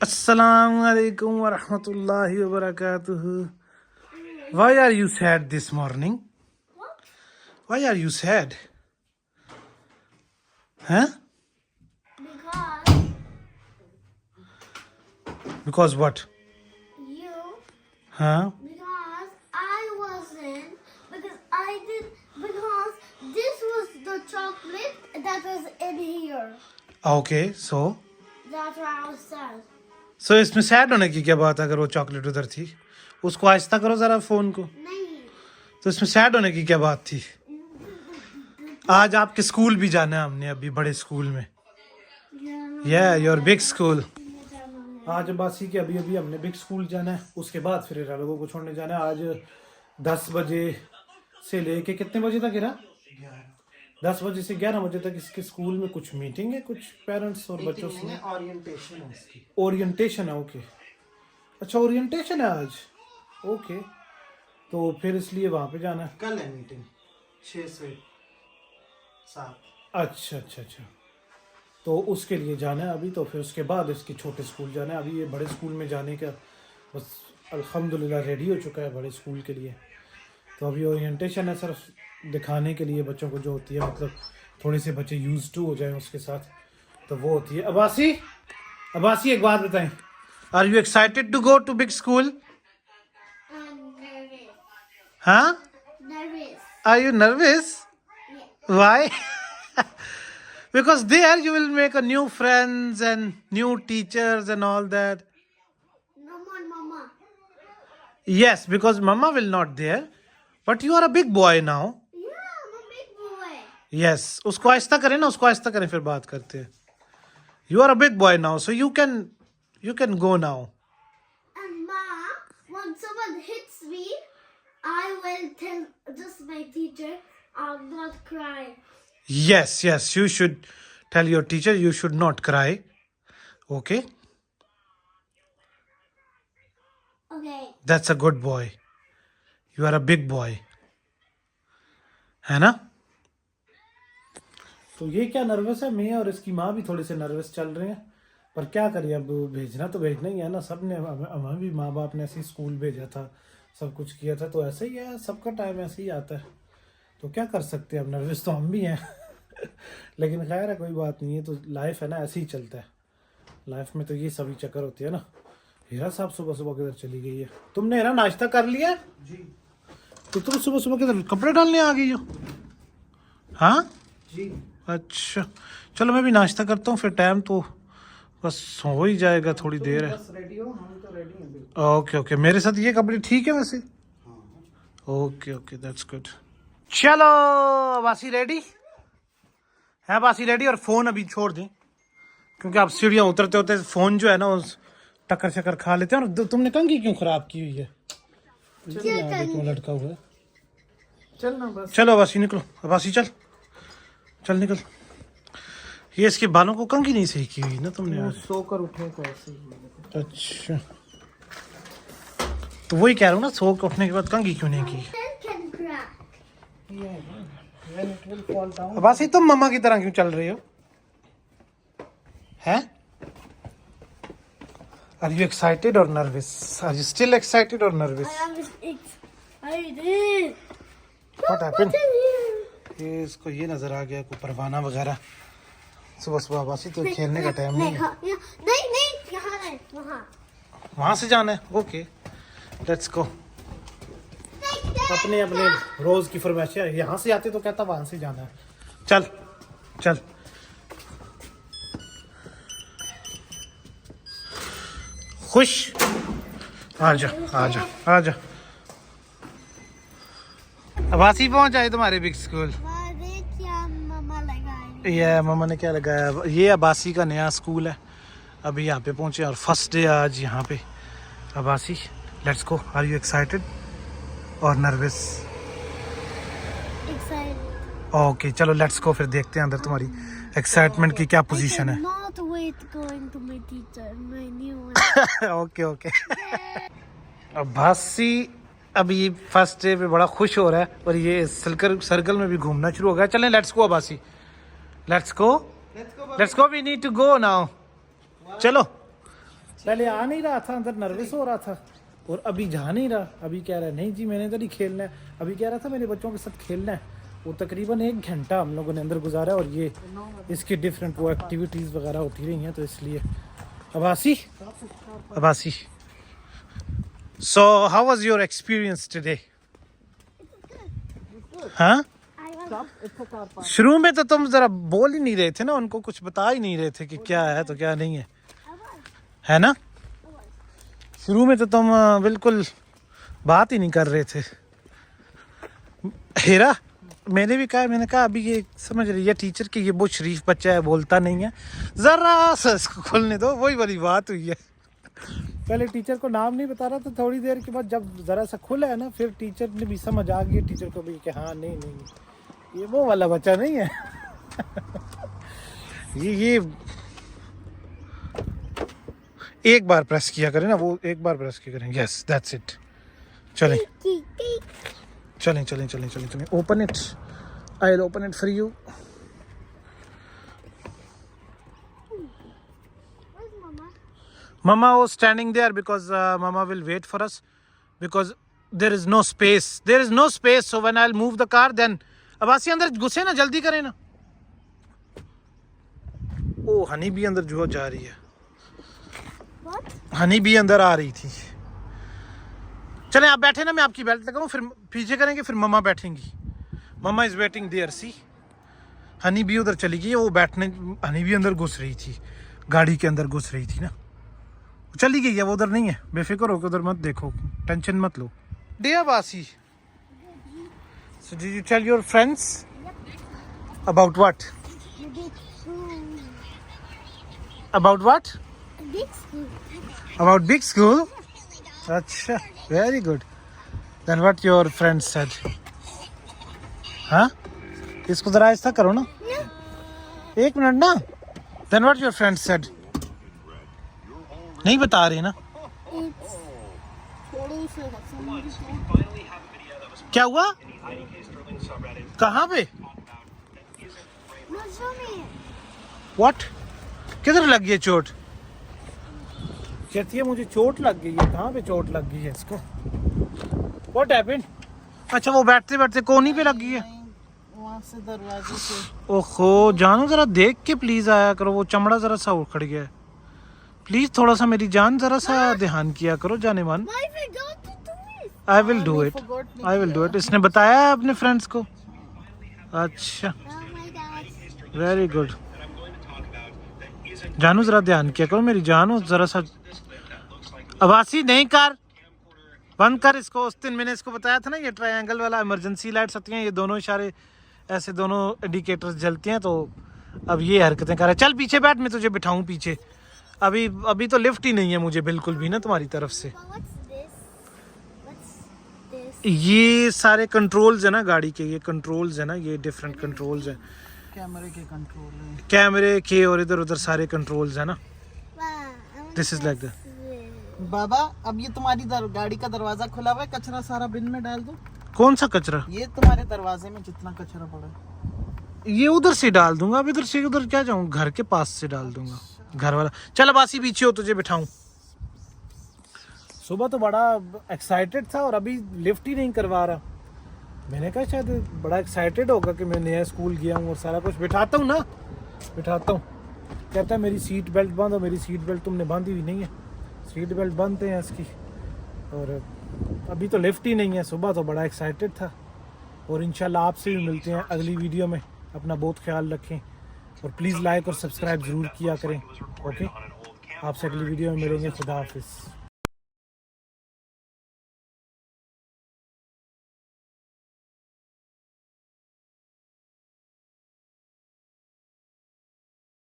Assalamu alaikum wa rahmatullahi wa barakatuh. Why are you sad this morning? What? Why are you sad? Huh? Because what? You, Huh? because I wasn't, because I did, because this was the chocolate that was in here. Okay, so? That's why I was sad. So इसमें sad होने की क्या बात है अगर वो chocolate उधर थी? उसको आहिस्ता करो जरा फोन को. नहीं. तो इसमें sad होने की क्या बात थी? आज आपके स्कूल भी जाना है हमने अभी बड़े स्कूल में. Yeah, your big school. आज बासी के अभी हमने बिग स्कूल जाना है. उसके बाद फिर इरा लोगों को छोड़ने जाना है. आज 10 बजे से लेके कितने बजे तक इरा? 10 बजे से 11 बजे तक इसके स्कूल में कुछ मीटिंग है, कुछ पेरेंट्स और बच्चों से. ओरिएंटेशन है इसकी. ओरिएंटेशन है. ओके, अच्छा ओरिएंटेशन है आज. ओके, तो फिर इसलिए वहाँ पे जाना है. कल है मीटिंग 6 से 7. अच्छा अच्छा अच्छा, तो उसके लिए जाना है अभी. तो फिर उसके बाद इसके छोटे स्कूल जाना है. अभी ये बड़े स्कूल में जाने का बस अल्हम्दुलिल्लाह रेडी हो चुका है बड़े स्कूल के लिए. तो अभी ओरिएंटेशन है सिर्फ दिखाने के लिए बच्चों को जो होती है, मतलब थोड़े से बच्चे यूज टू हो जाएं उसके साथ, तो वो होती है. अबासी, अबासी एक बात बताएं, are you excited to go to big school? I'm nervous. हाँ, Nervous. Are you nervous? Yeah. Why? Because there you will make a new friends and new teachers and all that. No more mama. Yes, because mama will not there. But you are a big boy now. Yeah, I'm a big boy. Yes. उसको आहिस्ता करें ना, उसको आहिस्ता करें फिर बात करते हैं. You are a big boy now, so you can go now. And ma, when someone hits me, I will tell just my teacher, I'll not cry. Yes, yes. You should tell your teacher you should not cry. Okay? Okay. That's a good boy. You are a big boy. है ना? तो ये क्या nervous है, मैं और इसकी माँ भी थोड़े से नर्वस चल रहे हैं. पर क्या करिए, अब भेजना तो भेजना ही है ना. सबने हमें भी माँ बाप ने ऐसे स्कूल भेजा था, सब कुछ किया था, तो ऐसे ही है. सबका टाइम ऐसे ही आता है, तो क्या कर सकते हैं. अब नर्वस तो हम भी हैं. लेकिन खैर है, कोई बात नहीं है. तो लाइफ है ना, ऐसे ही चलता है. लाइफ में तो ये सभी चक्कर होती है ना. हीरा साहब सुबह सुबह किधर चली गई है? तुमने हीरा नाश्ता कर लिया जी. तो तुम सुबह सुबह किधर कपड़े डालने आ गई हो? हाँ जी. अच्छा, चलो मैं भी नाश्ता करता हूँ, फिर टाइम तो बस हो ही जाएगा, थोड़ी देर है. बस रेडी हो, हम तो रेडी हैं बिल्कुल. ओके ओके, मेरे साथ ये कपड़े ठीक है वैसे. Okay okay, that's good. चलो बासी रेडी है? बासी रेडी. और फोन अभी छोड़ दें, क्योंकि आप सीढ़ियाँ उतरते होते फोन जो है ना उस टक्कर शक्कर खा लेते हैं. और तुमने कंघी क्यों खराब की हुई है? क्यों लटका हुआ है? चलना बस. चलो अबासी निकलो. अबासी चल चल निकल. ये इसके बालों को कंघी नहीं सही की हुई ना तुमने आज. सोकर उठे तो ऐसे ही. अच्छा, तो वही कह रहा हूँ ना, सो के उठने के बाद कंघी क्यों नहीं की? Pen can crack. When it will fall down. Abbasi तुम मम्मा की तरह क्यों चल रही हो? हैं? Are you excited or nervous? Are you still excited or nervous? I am excited. What happened? What's in here? ये इसको ये नजर आ गया कोई परवाना वगैरह. सुबह सुबह अबासी तो खेलने का टाइम नहीं है. नहीं यहाँ नहीं, वहाँ. वहां से जाना है. Okay, let's go. अपने अपने रोज की फरमाइश है. यहाँ से आते तो कहता वहां से जाना है. चल चल. खुश? आजा आजा आजा. अबासी पहुंच आए तुम्हारे बिग स्कूल. क्या मम्मा लगाई? ये मम्मा ने क्या लगाया? ये अबासी का नया स्कूल है. अभी यहाँ पे पहुंचे और फर्स्ट डे आज यहाँ पे. Abbasi, let's go. Are you excited और नर्वस? Excited. ओके चलो लेट्स गो. फिर देखते हैं अंदर तुम्हारी एक्साइटमेंट की क्या पोजीशन है. Not wait going to my teacher, my new one. Okay okay. Abbasi अभी फर्स्ट डे पे बड़ा खुश हो रहा है और ये सर्कल में भी घूमना शुरू हो गया. चलें let's go Abbasi. Let's go, we need to go now. चलो। पहले आ नहीं रहा था, अंदर नर्वस हो रहा था, और अभी जा नहीं रहा। अभी कह रहा है नहीं जी मैंने इधर ही खेलना है। अभी कह रहा था मेरे बच्चों के साथ खेलना है। वो तकरीबन 1 घंटा हम लोगों ने अंदर गुजारा, और ये इसकी डिफरेंट वो एक्टिविटीज़ वगैरह होती रही हैं, तो इसलिए। Abbasi, so how was your experience today? हाँ, शुरू में तो तुम जरा बोल ही नहीं रहे थे ना, उनको कुछ बता ही नहीं रहे थे कि क्या है तो क्या नहीं है, है ना? शुरू में तो तुम बिल्कुल बात ही नहीं कर रहे थे। हीरा, मैंने भी कहा, मैंने कहा अभी ये समझ रही है टीचर कि ये बहुत शरीफ बच्चा है, बोलता नहीं है, जरा सा इसको खोलने दो। वही वाली बात हुई है। पहले टीचर को नाम नहीं बता रहा था, थोड़ी देर के बाद जब जरा सा खुला है ना, फिर टीचर ने भी समझ आ गई टीचर को भी कि हाँ नहीं ये वो वाला बच्चा नहीं है। ये एक बार प्रेस किया करें ना, वो एक बार प्रेस किया करें। Yes that's it. चलें open it, I will open it for you. Mama was standing there because Mama will wait for us because there is no space. There is no space. So when I'll move the car, then Abbasi अंदर घुसे ना, जल्दी करें ना। ओ हनी भी अंदर जो जा रही है। What? हनी भी अंदर आ रही थी। चलें आप बैठे ना, मैं आपकी बेल्ट लगाऊं, फिर पीछे करेंगे, फिर मम्मा बैठेंगी। मम्मा इज वेटिंग देयर। सी हनी भी उधर चली गई, वो बैठने, हनी भी अंदर घुस रही थी, गाड़ी के अंदर घुस रही थी ना, चली गई है, वो उधर नहीं है। बेफिक्र होकर उधर मत देखो, टेंशन मत लो। डियर बासी, so did you tell your friends about what? About what? Big school. About big school? अच्छा, very good. Then what your friends said? हाँ, इसको जरा ऐसा करो ना, 1 मिनट ना। Then what your friends said? नहीं बता रहे ना। क्या हुआ? कहाँ पे? What? किधर लग गई चोट? कहती है मुझे चोट लग गई है। कहाँ पे चोट लग गई है इसको? What happened? अच्छा वो बैठते बैठते कोनी पे लग गई है, वहाँ से दरवाजे से। ओहो जानो जरा देख के प्लीज आया करो, वो चमड़ा जरा सा उखड़ गया है। प्लीज थोड़ा सा मेरी जान जरा सा ध्यान किया करो जाने मन। I will do it, I will do it. इसने बताया है अपने फ्रेंड्स को? अच्छा वेरी गुड। जानू जरा ध्यान किया करो मेरी जानो जरा सा। अबासी नहीं कर, बंद कर इसको। उस दिन मैंने इसको बताया था ना, ये ट्रायंगल वाला इमरजेंसी लाइट्स होती हैं, ये दोनों इशारे ऐसे दोनों इंडिकेटर्स जलती हैं, तो अब ये हरकतें कर रहा है। चल पीछे बैठ, मैं तुझे बिठाऊं पीछे। अभी तो लिफ्ट ही नहीं है मुझे बिल्कुल भी ना तुम्हारी तरफ से। ये सारे कंट्रोल्स है ना गाड़ी के, ये कंट्रोल्स है ना, ये डिफरेंट कंट्रोल्स हैं, कैमरे के कंट्रोल है, कैमरे के और इधर उधर सारे कंट्रोल्स है ना। This is like that. बाबा अब ये तुम्हारी गाड़ी का दरवाजा खुला हुआ है, कचरा सारा बिन में डाल दो। कौन सा कचरा? ये तुम्हारे दरवाजे में जितना कचरा पड़ा है ये उधर से डाल दूंगा। अब इधर से उधर क्या जाऊँ, घर के पास से डाल दूंगा, घर वाला। चल अबासी पीछे हो, तुझे बिठाऊं। सुबह तो बड़ा एक्साइटेड था और अभी लिफ्ट ही नहीं करवा रहा। मैंने कहा शायद बड़ा एक्साइटेड होगा कि मैं नया स्कूल गया हूँ और सारा कुछ। बिठाता हूँ ना, बिठाता हूँ। कहता है मेरी सीट बेल्ट बंद हो। मेरी सीट बेल्ट तुमने बांधी हुई नहीं है, सीट बेल्ट बंद है इसकी। और अभी तो लिफ्ट ही नहीं है। सुबह तो बड़ा एक्साइटेड था। और इंशाल्लाह आपसे भी मिलते हैं अगली वीडियो में। अपना बहुत ख्याल रखें और प्लीज़ लाइक और सब्सक्राइब ज़रूर किया करें। ओके, आपसे अगली वीडियो में मिलेंगे। खुदा हाफिज़।